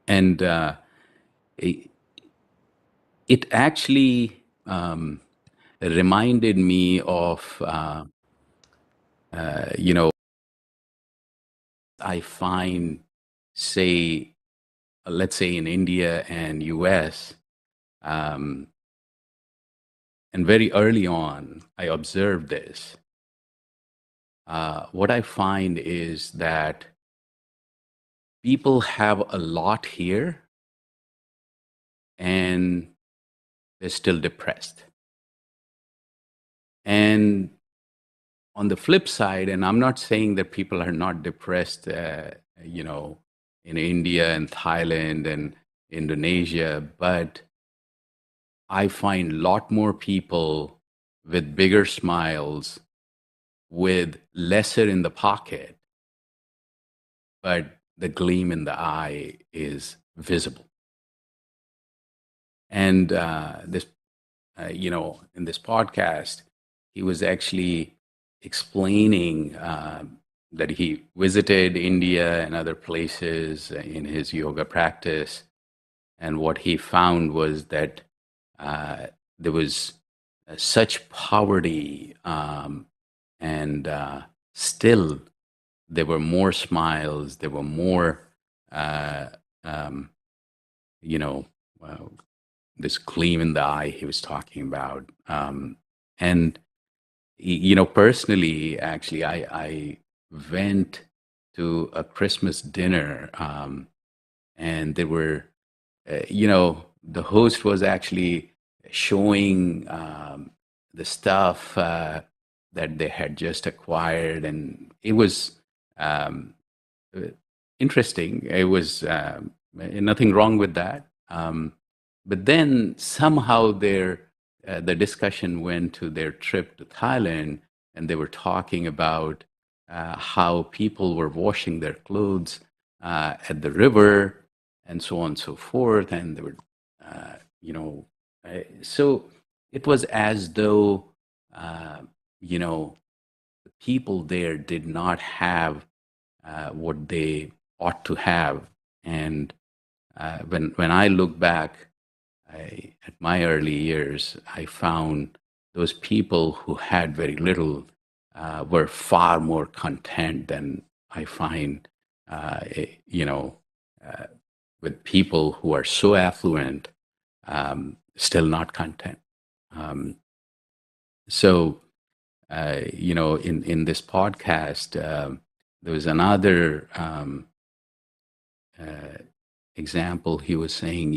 And it, it actually reminded me of, you know, I find, say, let's say in India and US, um, and very early on, I observed this. What I find is that people have a lot here and they're still depressed. And on the flip side, and I'm not saying that people are not depressed, you know, in India and Thailand and Indonesia, but I find a lot more people with bigger smiles, with lesser in the pocket, but the gleam in the eye is visible. And in this podcast, he was actually explaining that he visited India and other places in his yoga practice. And what he found was that there was such poverty, and still there were more smiles, there were more, uh, um, you know, uh, this gleam in the eye he was talking about. And personally, actually, I went to a Christmas dinner, and there were, the host was actually showing the stuff that they had just acquired, and it was um, uh, interesting. It was nothing wrong with that. But then somehow the discussion went to their trip to Thailand, and they were talking about how people were washing their clothes at the river, and so on and so forth. And they were, you know, so it was as though, uh, you know, the people there did not have what they ought to have. And when I look back at my early years, I found those people who had very little were far more content than I find, uh, with people who are so affluent, still not content. Um, so, in this podcast, there was another uh, example. He was saying,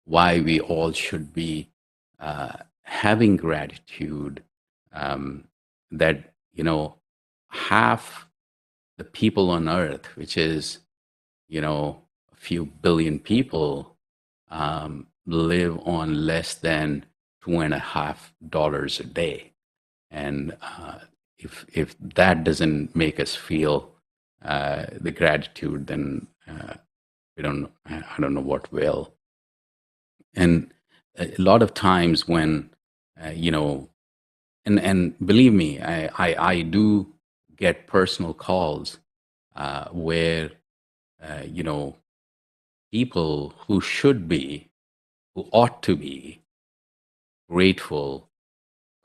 why we all should be having gratitude, um, that, half the people on earth, which is, a few billion people, live on less than $2.50 a day. And if that doesn't make us feel the gratitude, then we don't. I don't know what will. And a lot of times when you know, and believe me, I do get personal calls where you know, people who should be, who ought to be grateful,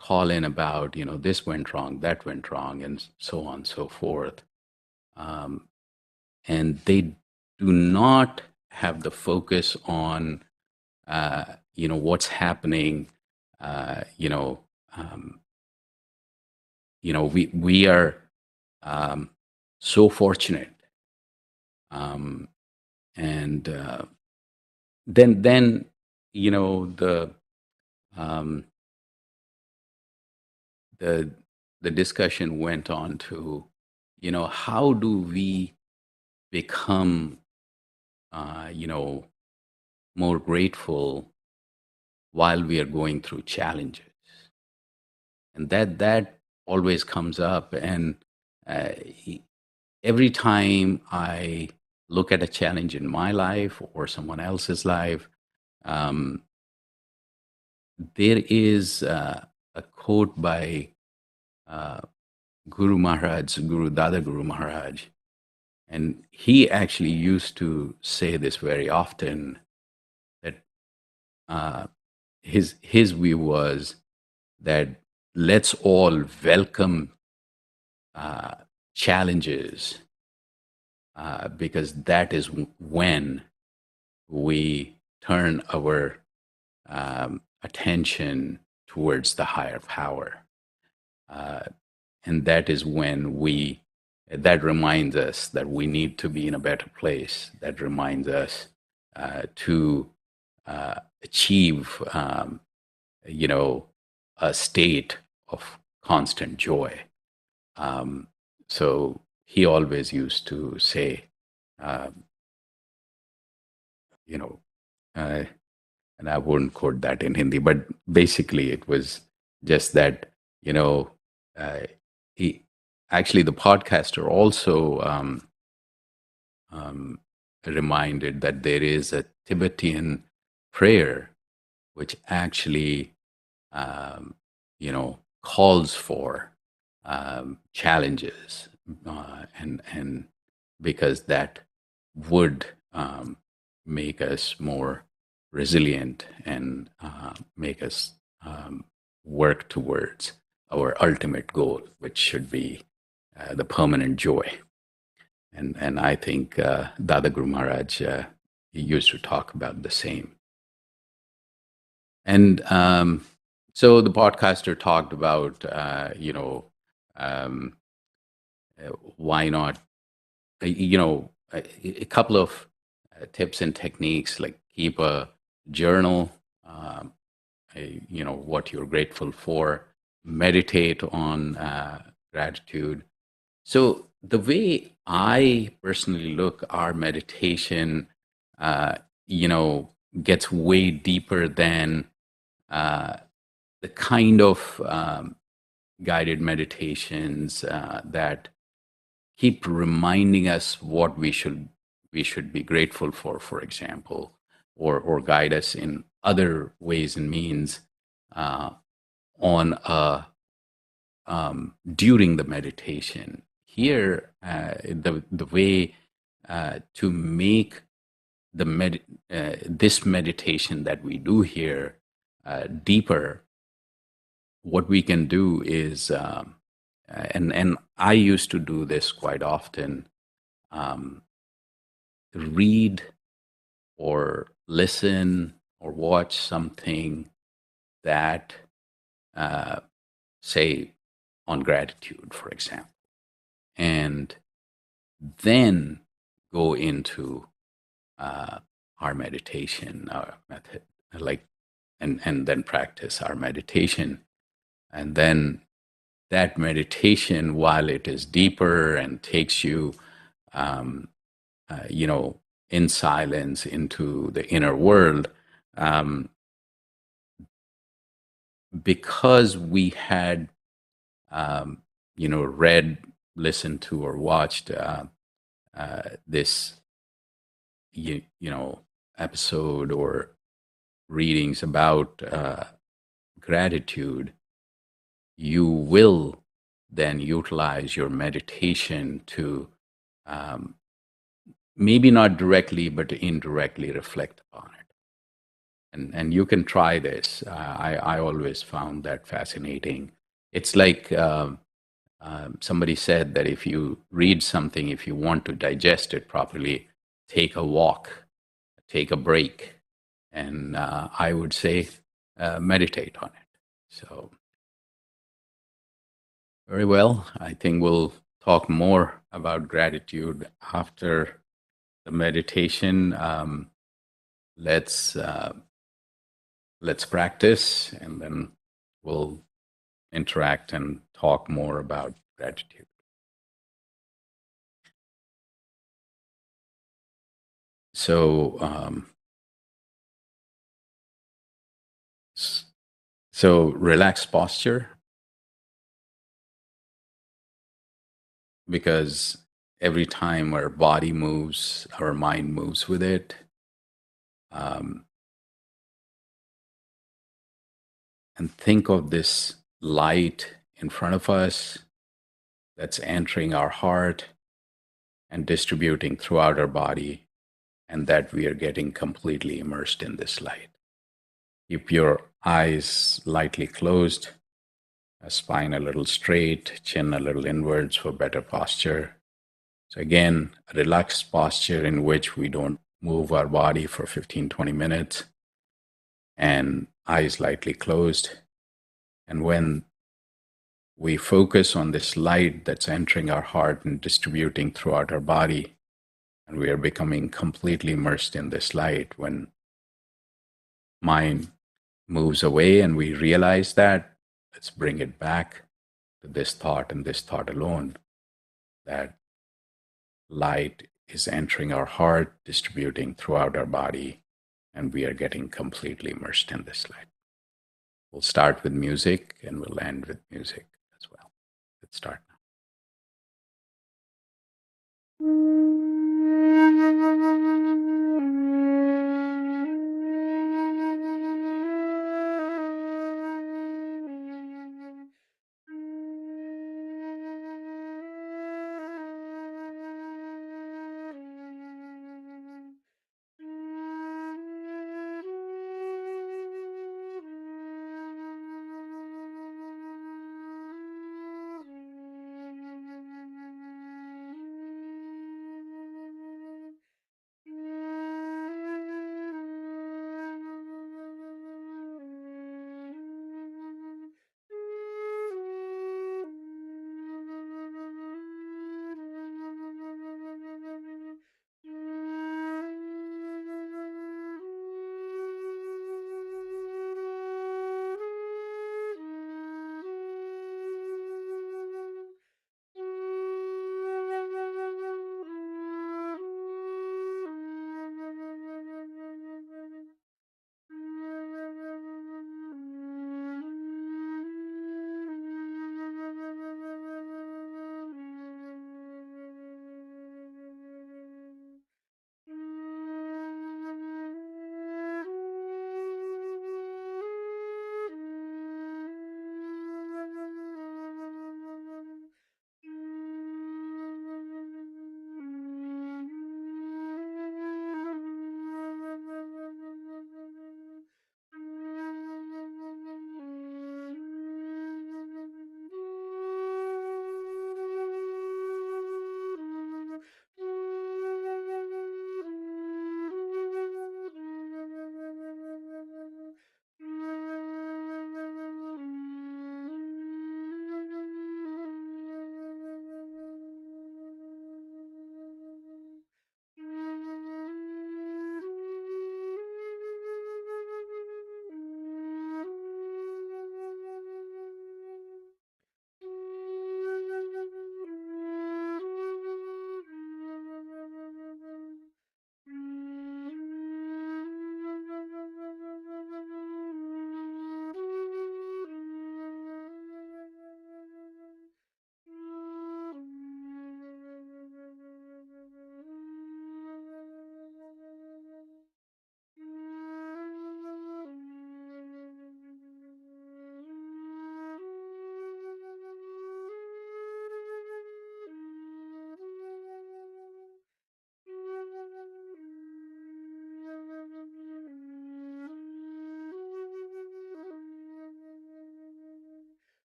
call in about, this went wrong, that went wrong, and so on and so forth. Um, and they do not have the focus on, what's happening. Uh, you know, um, we are um, so fortunate, um, and then the um, the the discussion went on to, how do we become, more grateful while we are going through challenges. And that always comes up. And uh, every time I look at a challenge in my life or someone else's life, um, there is a quote by uh, Guru Maharaj, Guru Dada Guru Maharaj, And he actually used to say this very often, that uh, his view was that let's all welcome uh, challenges, because that is when we turn our attention towards the higher power. Uh, and that is when that reminds us that we need to be in a better place. That reminds us to achieve, you know, a state of constant joy. Um, so he always used to say, uh, you know, uh, and I wouldn't quote that in Hindi, but basically it was just that, you know, uh, he actually, the podcaster also um, reminded that there is a Tibetan prayer which actually, calls for challenges, and because that would make us more resilient and make us work towards our ultimate goal, which should be the permanent joy. And I think Dada Guru Maharaj, he used to talk about the same. And so the podcaster talked about, um, why not, a couple of tips and techniques, like keep a journal, what you're grateful for, meditate on gratitude. So the way I personally look, our meditation, uh, you know, gets way deeper than uh, the kind of guided meditations that keep reminding us what we should be grateful for example, or guide us in other ways and means uh, on during the meditation. Here, the way to make this meditation that we do here deeper, what we can do is, and I used to do this quite often, um, read or listen or watch something that, uh, say, on gratitude, for example, and then go into our meditation, our method, like, and then practice our meditation. And then that meditation, while it is deeper and takes you, um, in silence into the inner world, um, because we had, read, listened to, or watched this, episode or readings about gratitude, you will then utilize your meditation to, um, maybe not directly, but indirectly reflect upon it. And you can try this. I always found that fascinating. It's like, somebody said that if you read something, if you want to digest it properly, take a walk, take a break, and I would say meditate on it. So, very well. I think we'll talk more about gratitude after the meditation. Let's let's practice, and then we'll interact and talk more about gratitude. So, so relax posture, because every time our body moves, our mind moves with it. Um, and think of this light in front of us that's entering our heart and distributing throughout our body, and that we are getting completely immersed in this light. Keep your eyes lightly closed, a spine a little straight, chin a little inwards for better posture. So again, a relaxed posture in which we don't move our body for 15-20 minutes, and eyes lightly closed. And when we focus on this light that's entering our heart and distributing throughout our body, and we are becoming completely immersed in this light, when mind moves away and we realize that, let's bring it back to this thought and this thought alone, that light is entering our heart, distributing throughout our body, and we are getting completely immersed in this light. We'll start with music and we'll end with music as well. Let's start now.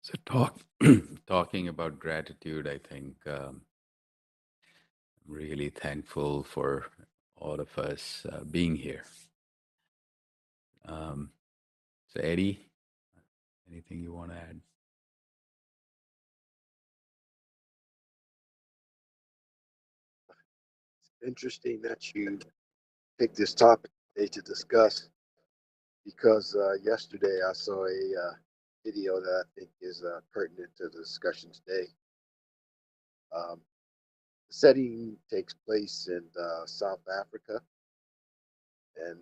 So talking about gratitude, I think I'm really thankful for all of us being here. Um, so Eddie, anything you want to add? Interesting that you picked this topic today to discuss because yesterday I saw a video that I think is pertinent to the discussion today. Um, the setting takes place in South Africa, and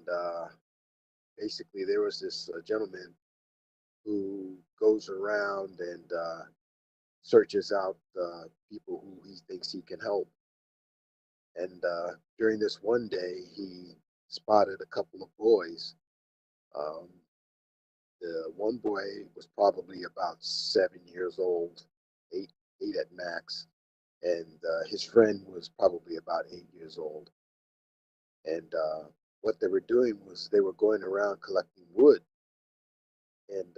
basically there was this gentleman who goes around and searches out people who he thinks he can help. And during this one day, he spotted a couple of boys. Um, The one boy was probably about 7 years old, eight at max, and his friend was probably about 8 years old. And what they were doing was they were going around collecting wood. And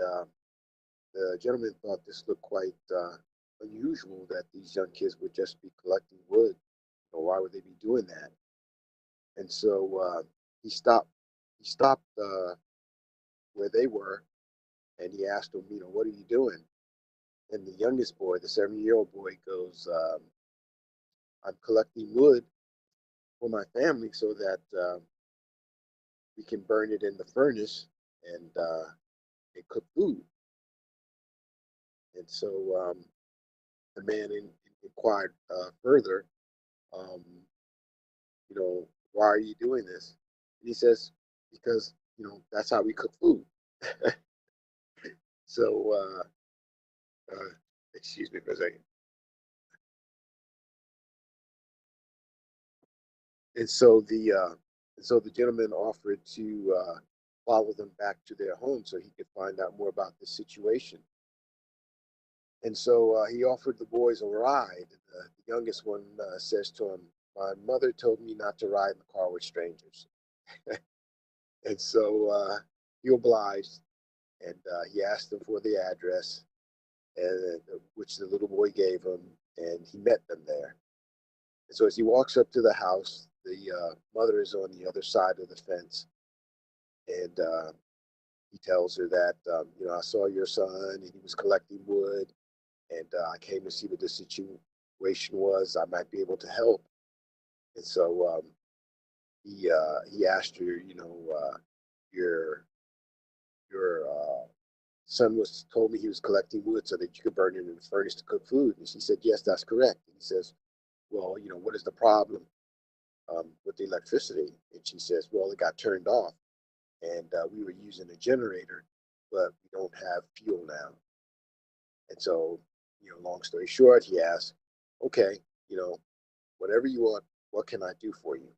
the gentleman thought this looked quite unusual that these young kids would just be collecting wood. Why would they be doing that? And so he stopped. He stopped where they were, and he asked them, what are you doing? And the youngest boy, the 7-year-old boy, goes, I'm collecting wood for my family so that we can burn it in the furnace and cook food. And so the man inquired further, um, why are you doing this? And he says, because, that's how we cook food. So, uh, excuse me for a second. And so the gentleman offered to follow them back to their home so he could find out more about the situation. And so he offered the boys a ride. The youngest one says to him, "My mother told me not to ride in the car with strangers." And so he obliged, and he asked them for the address, and which the little boy gave him, and he met them there. And so as he walks up to the house, the mother is on the other side of the fence, and he tells her that I saw your son, and he was collecting wood, and I came to see what the situation was. I might be able to help. And so he asked her, your son was told me he was collecting wood so that you could burn it in the furnace to cook food. And she said, yes, that's correct. And he says, well, what is the problem with the electricity? And she says, well, it got turned off, and we were using a generator, but we don't have fuel now. And so, long story short, he asked, okay, whatever you want, what can I do for you?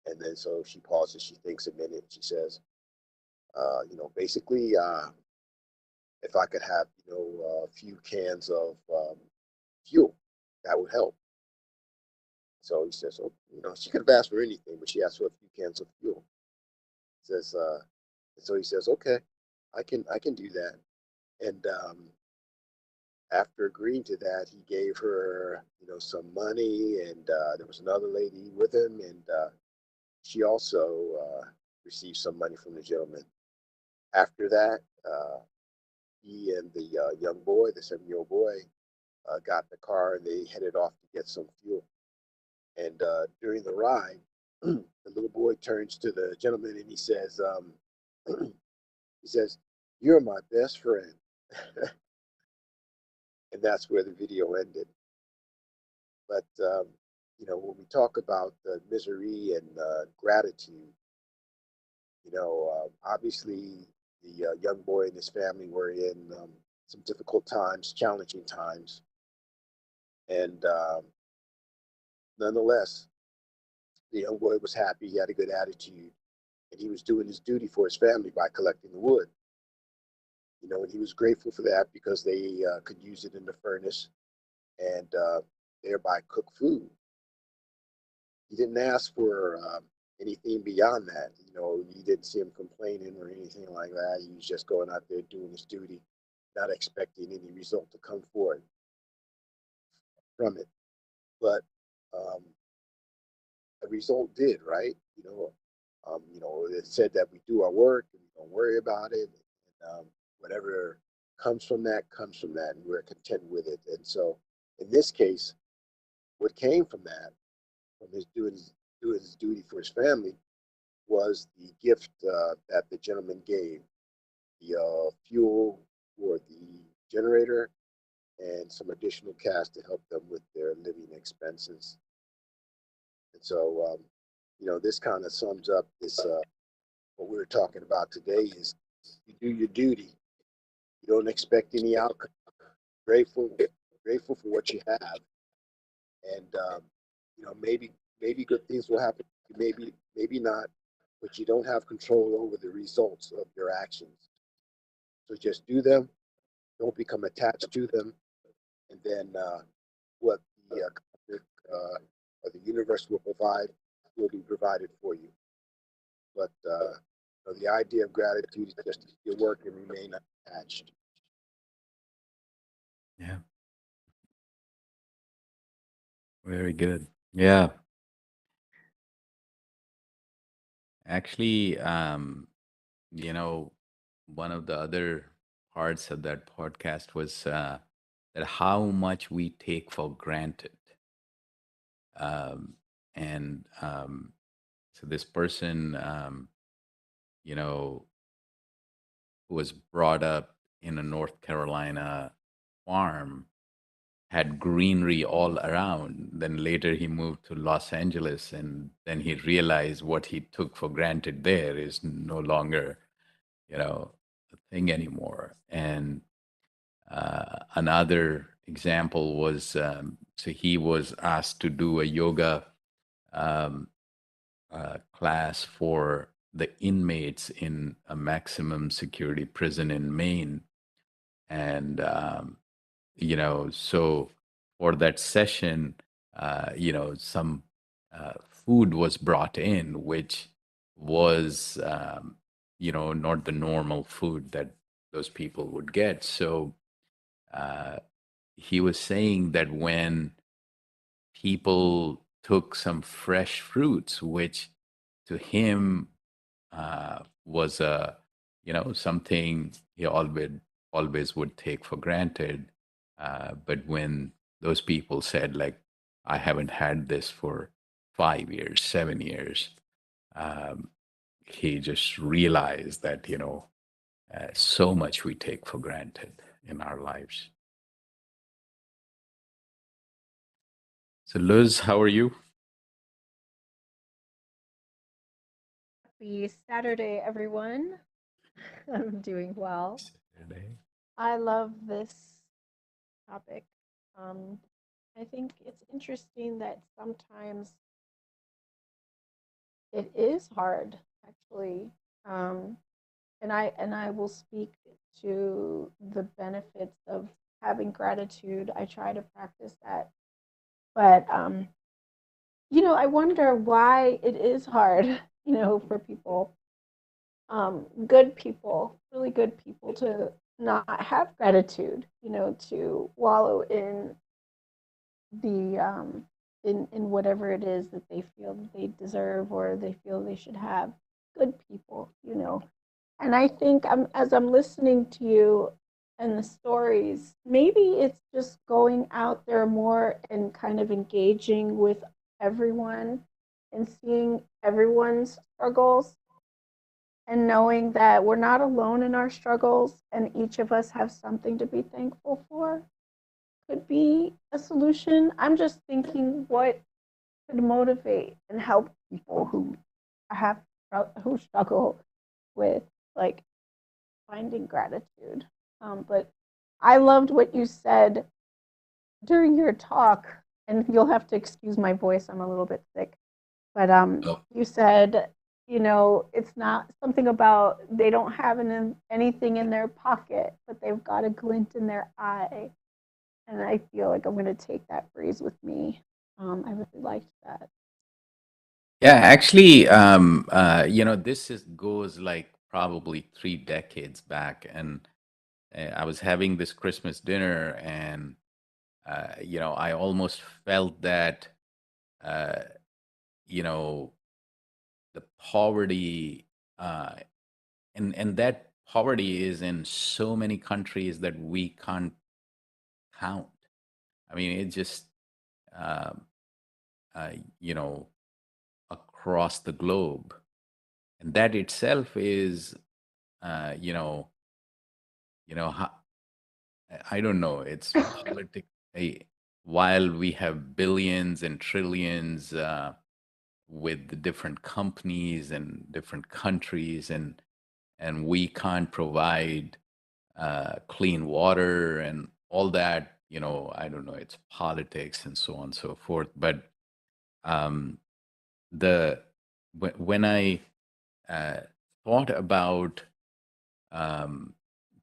And then so she pauses, she thinks a minute, she says, basically, if I could have, a few cans of fuel, that would help. So he says, oh, she could have asked for anything, but she asked for a few cans of fuel. He says, so he says, okay, I can do that. And after agreeing to that, he gave her, some money, and there was another lady with him, and she also received some money from the gentleman. After that, he and the young boy, the 7-year-old boy, got in the car and they headed off to get some fuel. And during the ride, the little boy turns to the gentleman and he says, he says, "You're my best friend." And that's where the video ended. But when we talk about misery and gratitude, obviously the young boy and his family were in some difficult times, challenging times, and nonetheless, the young boy was happy. He had a good attitude, and he was doing his duty for his family by collecting the wood. And he was grateful for that because they could use it in the furnace and thereby cook food. He didn't ask for anything beyond that. You didn't see him complaining or anything like that. He was just going out there doing his duty. not expecting any result to come forward from it. But um, a result did, right? It said that we do our work and we don't worry about it. And whatever comes from that, and we're content with it. And so, in this case, what came from that, from his doing his duty for his family, was the gift that the gentleman gave, the fuel for the generator and some additional cash to help them with their living expenses. And so, this kind of sums up this what we were talking about today is you do your duty. You don't expect any outcome. Grateful, grateful for what you have, and maybe good things will happen. Maybe not, but you don't have control over the results of your actions. So just do them. Don't become attached to them, and then what the or the universe will provide will be provided for you. But the idea of gratitude is just to do your work and remain attached. Yeah, very good. Yeah, actually, you know, one of the other parts of that podcast was that how much we take for granted. Um, and so this person, you know, who was brought up in a North Carolina farm, had greenery all around. Then later he moved to Los Angeles, and then he realized what he took for granted there is no longer, a thing anymore. And another example was so he was asked to do a yoga um, class for the inmates in a maximum security prison in Maine. And so for that session, some food was brought in, which was, not the normal food that those people would get. So uh, he was saying that when people took some fresh fruits, which to him was something he always would take for granted. But when those people said, like, I haven't had this for 5 years, 7 years, um, he just realized that so much we take for granted in our lives. So, Liz, how are you? Happy Saturday, everyone. I'm doing well. Today? I love this topic. Um, I think it's interesting that sometimes it is hard, actually. Um, and I will speak to the benefits of having gratitude. I try to practice that, but I wonder why it is hard, for people, good people, really good people, to not have gratitude, to wallow the in whatever it is that they feel that they deserve or they feel they should have. Good people, and I think as I'm listening to you and the stories, maybe it's just going out there more and kind of engaging with everyone and seeing everyone's struggles and knowing that we're not alone in our struggles and each of us have something to be thankful for could be a solution. I'm just thinking what could motivate and help people have who struggle with, like, finding gratitude. But I loved what you said during your talk, and you'll have to excuse my voice. I'm a little bit sick, but Oh, you said, it's not something about they don't have anything in their pocket, but they've got a glint in their eye. And I feel like I'm going to take that phrase with me. I really liked that. yeah, actually, this goes like probably 3 decades back, and I was having this Christmas dinner, and I almost felt that uh, you know the poverty, uh, and that poverty is in so many countries that we can't count. I mean, it just um, uh, you know across the globe, and that itself is uh, you know ho- I don't know. It's politic. While we have billions and trillions with the different companies and different countries, and we can't provide clean water and all that. I don't know. It's politics and so on and so forth. But um, the when I uh, thought about um,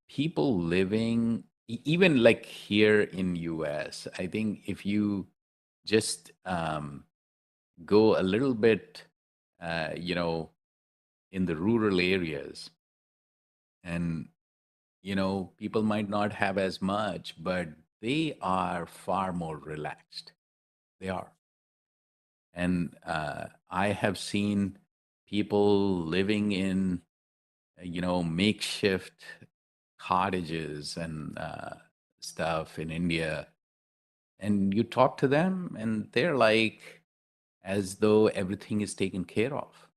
people living even like here in US, I think if you just go a little bit, uh, you know, in the rural areas, and people might not have as much, but they are far more relaxed. They are. And I have seen people living in makeshift cottages and stuff in India, and you talk to them, and they're like as though everything is taken care of,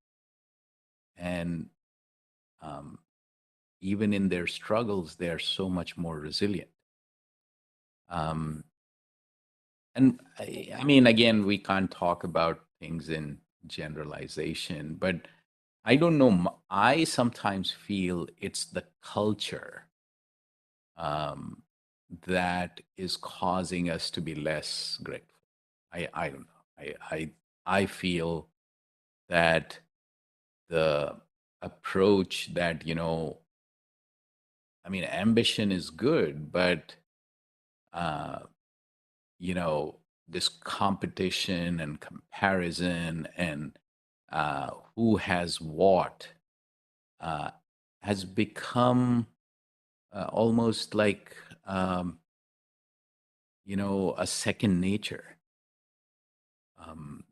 and um, even in their struggles, they're so much more resilient. Um, and I mean, again, we can't talk about things in generalization, but I don't know. I sometimes feel it's the culture um, that is causing us to be less grateful. I don't know. I feel that the approach that I mean, ambition is good, but uh, you know, this competition and comparison and who has what uh, has become almost like a second nature. Um,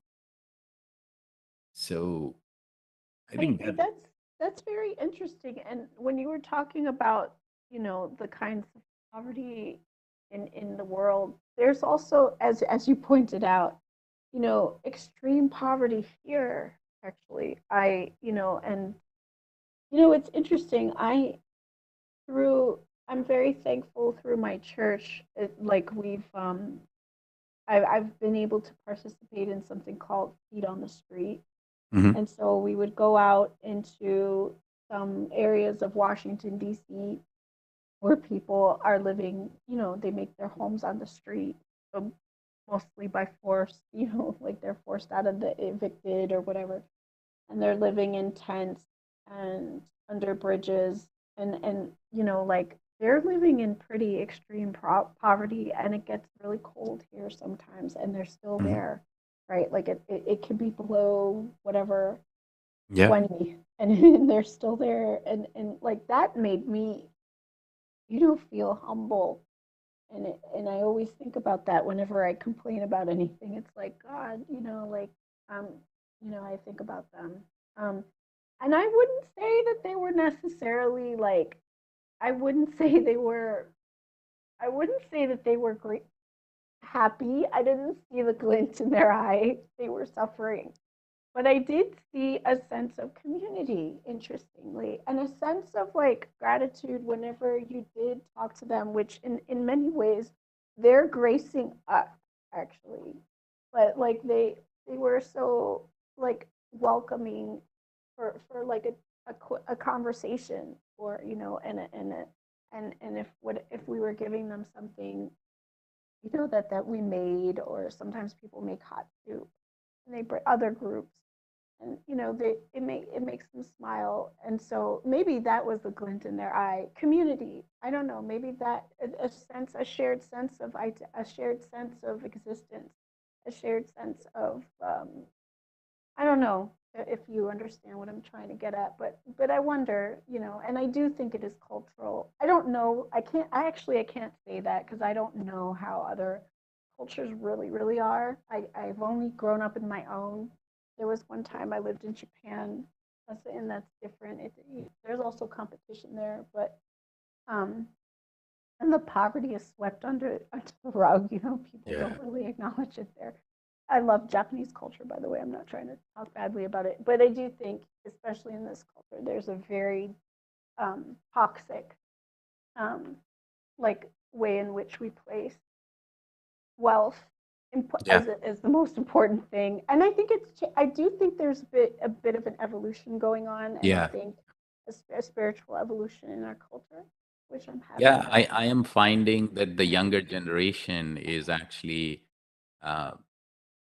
so I I, think that. that's very interesting. And when you were talking about, the kinds of poverty in the world, there's also, as you pointed out, extreme poverty here, actually. And it's interesting. Through, I'm very thankful through my church. Like I've been able to participate in something called Feet on the Street. Mhm. And so we would go out into some areas of Washington, D.C., where people are living, they make their homes on the street, mostly by force, like they're forced out of the evicted or whatever. And they're living in tents and under bridges. And like they're living in pretty extreme poverty, and it gets really cold here sometimes, and they're still Mhm. there, right? Like it can be below whatever Yeah. 20, and they're still there, and like that made me feel humble. And I always think about that whenever I complain about anything. It's like, God, like um I think about them. um and I wouldn't say that they were necessarily like, i wouldn't say they were I wouldn't say that they were great happy. I didn't see the glint in their eye. They were suffering. But I did see a sense of community, interestingly, and a sense of like gratitude whenever you did talk to them, which in many ways they're gracing us, actually. But like they were so like welcoming for like a conversation, or and if we were giving them something, that we made, or sometimes people make hot soup and they bring other groups, and it makes them smile. And so maybe that was the glint in their eye. Community, I don't know, maybe that a shared sense of a shared sense of existence, a shared sense of I don't know. if you understand what I'm trying to get at. But I wonder, and I do think it is cultural. I don't know. I can't say that because I don't know how other cultures really are. I've only grown up in my own. There was one time I lived in Japan, and that's different. There's also competition there, but um, and the poverty is swept under the rug. People Yeah. don't really acknowledge it there. I love Japanese culture, by the way. I'm not trying to talk badly about it, but I do think, especially in this culture, there's a very toxic, um, like way in which we place wealth Yeah. as the most important thing. And I do think there's a bit of an evolution going on, and I Yeah. think a spiritual evolution in our culture, which I'm happy Yeah. about. I am finding that the younger generation is actually a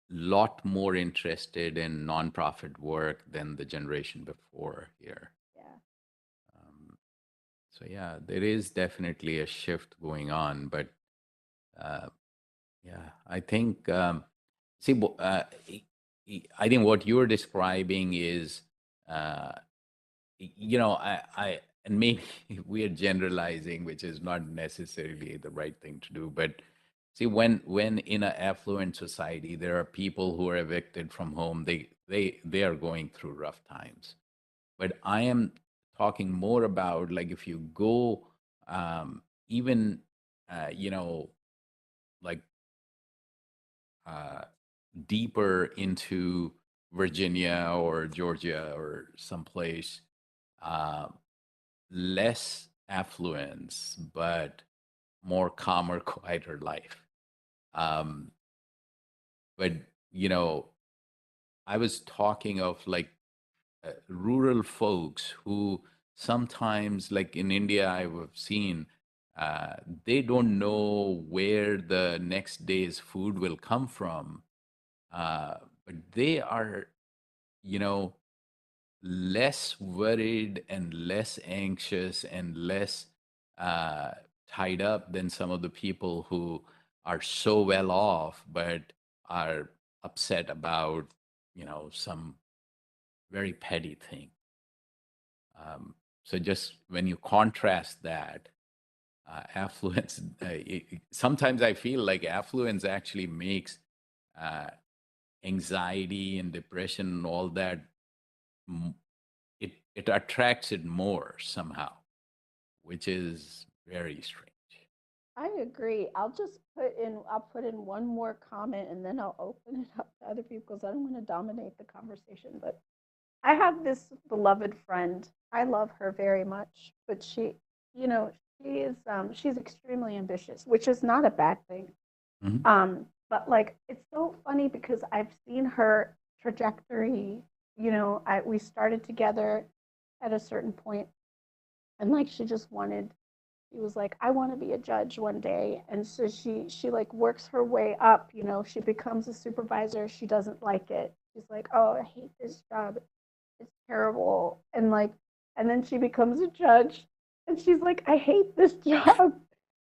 lot more interested in nonprofit work than the generation before here. Yeah. Um, so yeah, there is definitely a shift going on, but uh, yeah, I think see, I think what you're describing is, uh, I and maybe we are generalizing, which is not necessarily the right thing to do. But see, when in an affluent society, there are people who are evicted from home. They are going through rough times. But I am talking more about like if you go even like uh, deeper into Virginia or Georgia or someplace, uh, less affluence, but more calmer, quieter life. Um, but, you know, I was talking of like rural folks who sometimes, like in India, I've seen, uh, they don't know where the next day's food will come from. But they are, you know, less worried and less anxious and less uh, tied up than some of the people who are so well off but are upset about, some very petty thing. So just when you contrast that, affluence, sometimes I feel like affluence actually makes uh, anxiety and depression and all that, m- it attracts it more somehow, which is very strange. I agree. I'll put in one more comment and then I'll open it up to other people because I don't want to dominate the conversation. But I have this beloved friend. I love her very much, but you know, she's extremely ambitious, which is not a bad thing. Mhm. But like it's so funny because I've seen her trajectory. We started together at a certain point, and like she was like, I want to be a judge one day. And so she like works her way up, she becomes a supervisor. She doesn't like it. She's like, oh, I hate this job. It's terrible. And then she becomes a judge and she's like, I hate this job.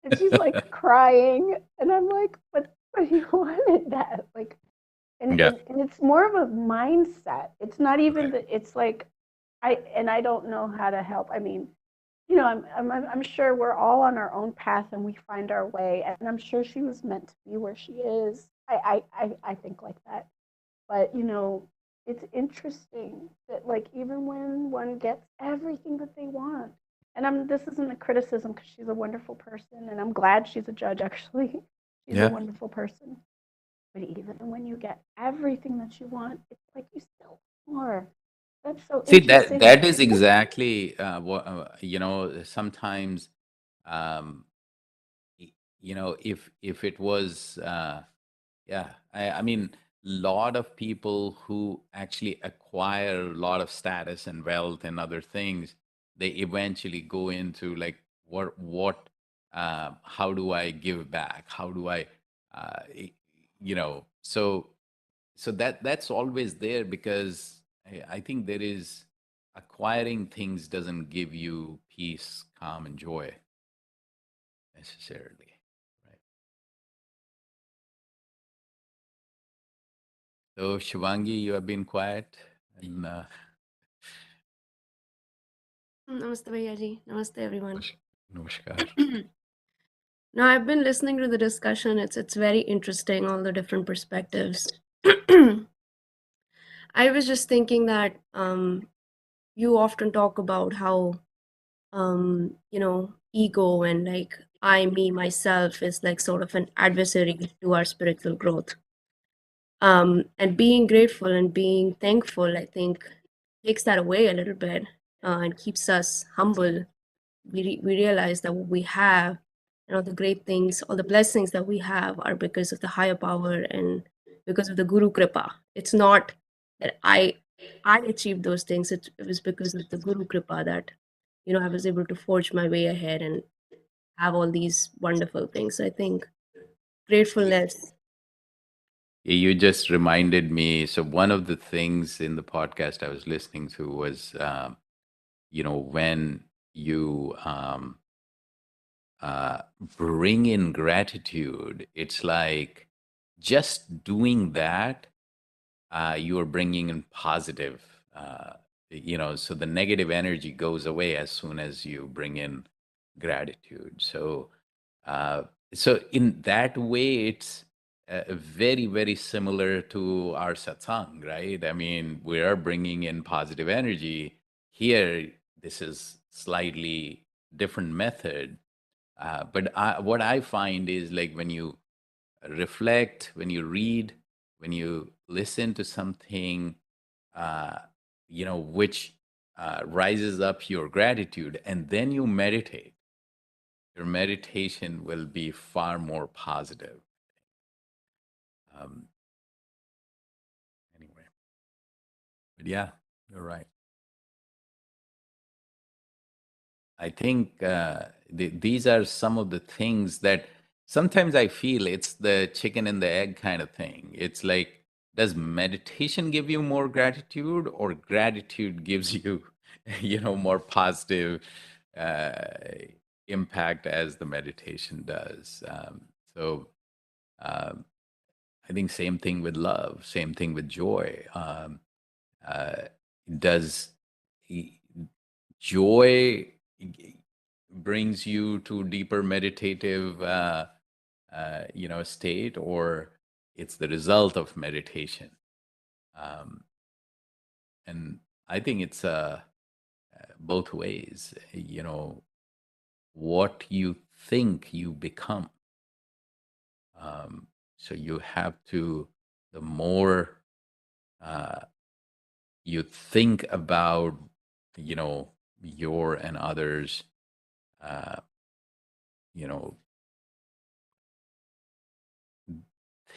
And she's like crying. And I'm like, but you wanted that. Like, Yeah. and it's more of a mindset. It's not even Right. that it's like, I don't know how to help. I mean, I'm sure we're all on our own path and we find our way. And I'm sure she was meant to be where she is. I think like that. But it's interesting that like even when one gets everything that they want, and this isn't a criticism because she's a wonderful person, and I'm glad she's a judge actually. She's a Yeah. wonderful person. But even when you get everything that you want, it's like you still want more. That's so See, that interesting. that is exactly what sometimes, um, if it was, yeah, I mean, lot of people who actually acquire a lot of status and wealth and other things, they eventually go into like, how do I give back? How do I, so that's always there because I think there is acquiring things doesn't give you peace, calm, and joy necessarily, right? So Shivangi, you have been quiet. And, Namaste, Bhaiya ji. Namaste, everyone. namaskar. Now, I've been listening to the discussion. It's very interesting, all the different perspectives. I was just thinking that you often talk about how ego and like I, me, myself is like sort of an adversary to our spiritual growth. And being grateful and being thankful, I think, takes that away a little bit and keeps us humble. We realize that what we have and all the great things, all the blessings that we have are because of the higher power and because of the Guru Kripa. It's not that I achieved those things. It was because of the Guru Kripa that I was able to forge my way ahead and have all these wonderful things. I think gratefulness. You just reminded me. So one of the things in the podcast I was listening to was, when you bring in gratitude, it's like just doing that, you are bringing in positive, so the negative energy goes away as soon as you bring in gratitude. Uh, so in that way, it's very, very similar to our satsang, right? I mean, we are bringing in positive energy. Here, this is slightly different method. What I find is like when you reflect, when you read, when you listen to something, uh, which rises up your gratitude, and then you meditate, your meditation will be far more positive. Um, anyway, but yeah, you're right. I think these are some of the things that sometimes I feel it's the chicken and the egg kind of thing. It's like, does meditation give you more gratitude, or gratitude gives you, more positive uh, impact as the meditation does? So um, I think same thing with love, same thing with joy. Uh, does joy brings you to deeper meditative state, or it's the result of meditation? um, and I think it's both ways. What you think you become. So you have to, the more you think about your and others, uh, you know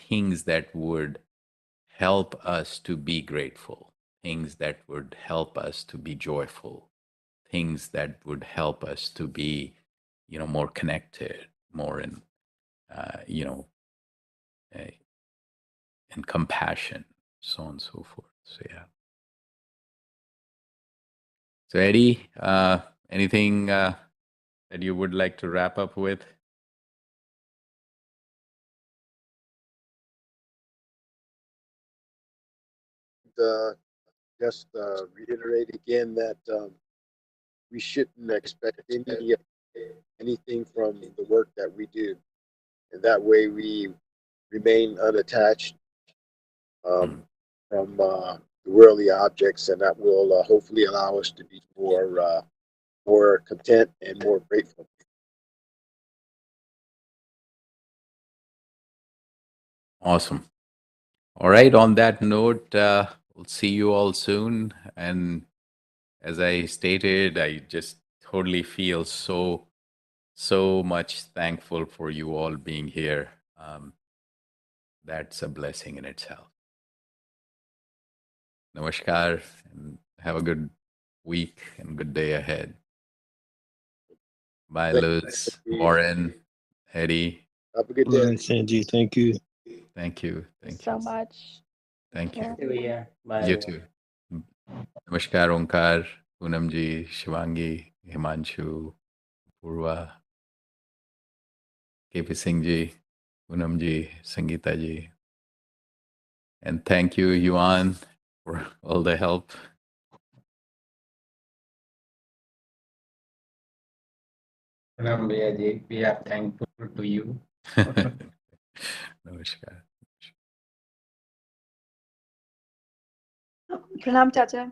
things that would help us to be grateful, things that would help us to be joyful, things that would help us to be more connected, more in uh, you know uh, in compassion, so on and so forth. So yeah. So Eddie, anything that you would like to wrap up with? Just reiterate again that we shouldn't expect anything from the work that we do, and that way we remain unattached from the worldly objects, and that will hopefully allow us to be more content and more grateful. Awesome. All right. On that note, we'll see you all soon. And as I stated, I just totally feel so much thankful for you all being here. That's a blessing in itself. Namaskar, and have a good week and good day ahead. Bye, Luz, Lauren, Eddie. Have a good day. Sanji, thank you. Thank you. Thank you so much. Thank you. Yeah. Bye. You too. Namaskar, Onkar, Poonamji, Shivangi, Himanshu, Purva, KP Singh ji, Poonam ji, Sangeeta ji. And thank you, Yuan, for all the help. Pranam Bhaiya, we are thankful to you. Namaskar. Pranam Chacha.